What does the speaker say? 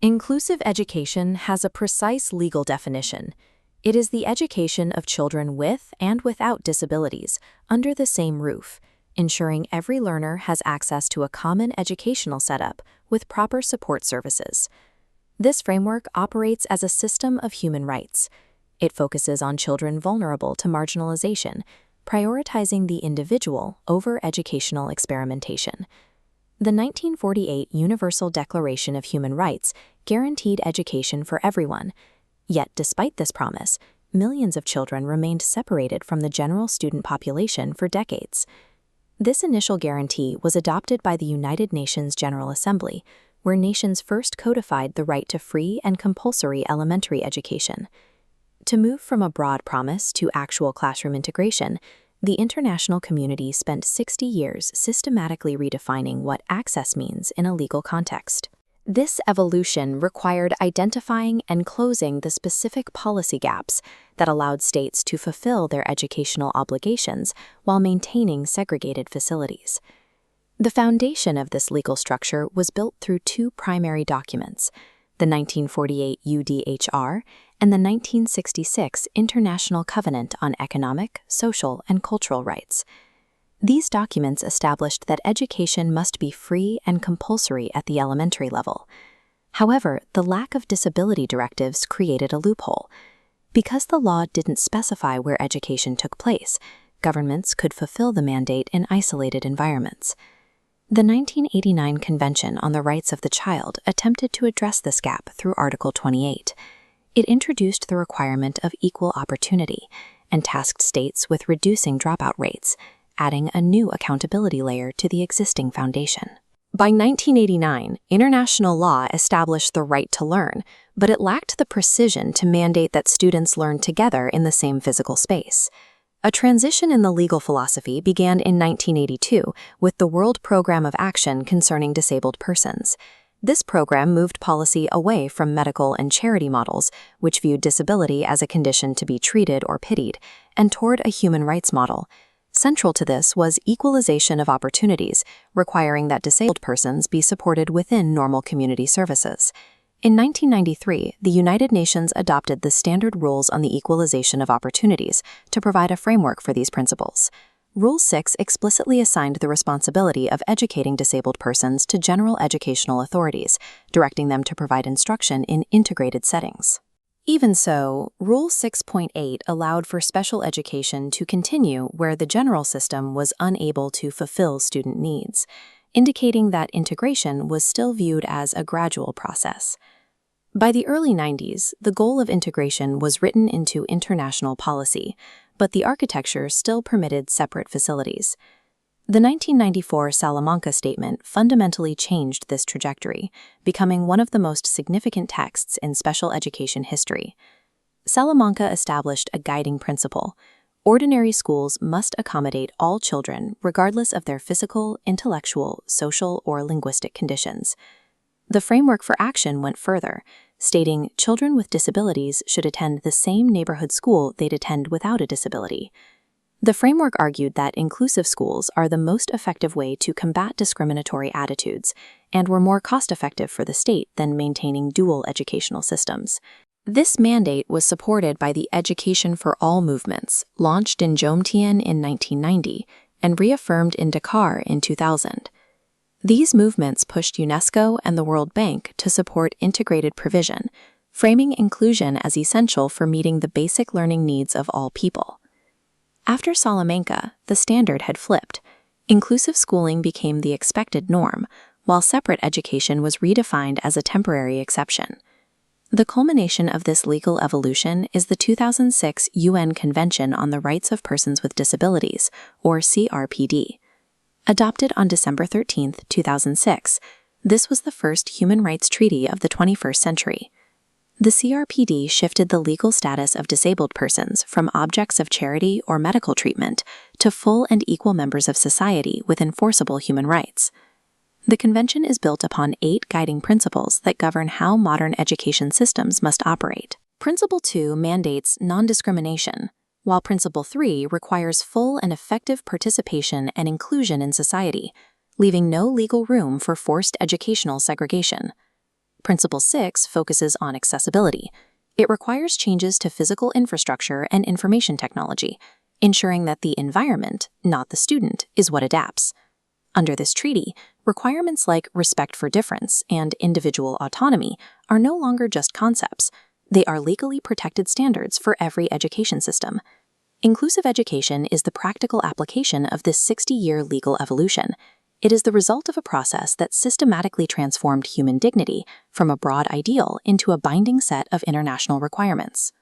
Inclusive education has a precise legal definition. It is the education of children with and without disabilities under the same roof, ensuring every learner has access to a common educational setup with proper support services. This framework operates as a system of human rights. It focuses on children vulnerable to marginalization, prioritizing the individual over educational experimentation. The 1948 Universal Declaration of Human Rights guaranteed education for everyone. Yet, despite this promise, millions of children remained separated from the general student population for decades. This initial guarantee was adopted by the United Nations General Assembly, where nations first codified the right to free and compulsory elementary education. To move from a broad promise to actual classroom integration, the international community spent 60 years systematically redefining what access means in a legal context. This evolution required identifying and closing the specific policy gaps that allowed states to fulfill their educational obligations while maintaining segregated facilities. The foundation of this legal structure was built through two primary documents, the 1948 UDHR and the 1966 International Covenant on Economic, Social, and Cultural Rights. These documents established that education must be free and compulsory at the elementary level. However, the lack of disability directives created a loophole. Because the law didn't specify where education took place, governments could fulfill the mandate in isolated environments. The 1989 Convention on the Rights of the Child attempted to address this gap through Article 28. It introduced the requirement of equal opportunity and tasked states with reducing dropout rates, adding a new accountability layer to the existing foundation. By 1989, international law established the right to learn, but it lacked the precision to mandate that students learn together in the same physical space. A transition in the legal philosophy began in 1982 with the World Programme of Action Concerning Disabled Persons. This program moved policy away from medical and charity models, which viewed disability as a condition to be treated or pitied, and toward a human rights model. Central to this was equalization of opportunities, requiring that disabled persons be supported within normal community services. In 1993, the United Nations adopted the Standard Rules on the Equalization of Opportunities to provide a framework for these principles. Rule 6 explicitly assigned the responsibility of educating disabled persons to general educational authorities, directing them to provide instruction in integrated settings. Even so, Rule 6.8 allowed for special education to continue where the general system was unable to fulfill student needs, indicating that integration was still viewed as a gradual process. By the early 90s, the goal of integration was written into international policy, but the architecture still permitted separate facilities. The 1994 Salamanca Statement fundamentally changed this trajectory, becoming one of the most significant texts in special education history. Salamanca established a guiding principle: ordinary schools must accommodate all children regardless of their physical, intellectual, social, or linguistic conditions. The framework for action went further, stating children with disabilities should attend the same neighborhood school they'd attend without a disability. The framework argued that inclusive schools are the most effective way to combat discriminatory attitudes and were more cost-effective for the state than maintaining dual educational systems. This mandate was supported by the Education for All movements, launched in Jomtien in 1990 and reaffirmed in Dakar in 2000. These movements pushed UNESCO and the World Bank to support integrated provision, framing inclusion as essential for meeting the basic learning needs of all people. After Salamanca, the standard had flipped. Inclusive schooling became the expected norm, while separate education was redefined as a temporary exception. The culmination of this legal evolution is the 2006 UN Convention on the Rights of Persons with Disabilities, or CRPD. Adopted on December 13, 2006, this was the first human rights treaty of the 21st century. The CRPD shifted the legal status of disabled persons from objects of charity or medical treatment to full and equal members of society with enforceable human rights. The convention is built upon 8 guiding principles that govern how modern education systems must operate. Principle 2 mandates non-discrimination, while Principle 3 requires full and effective participation and inclusion in society, leaving no legal room for forced educational segregation. Principle 6 focuses on accessibility. It requires changes to physical infrastructure and information technology, ensuring that the environment, not the student, is what adapts. Under this treaty, requirements like respect for difference and individual autonomy are no longer just concepts. They are legally protected standards for every education system. Inclusive education is the practical application of this 60-year legal evolution. It is the result of a process that systematically transformed human dignity from a broad ideal into a binding set of international requirements.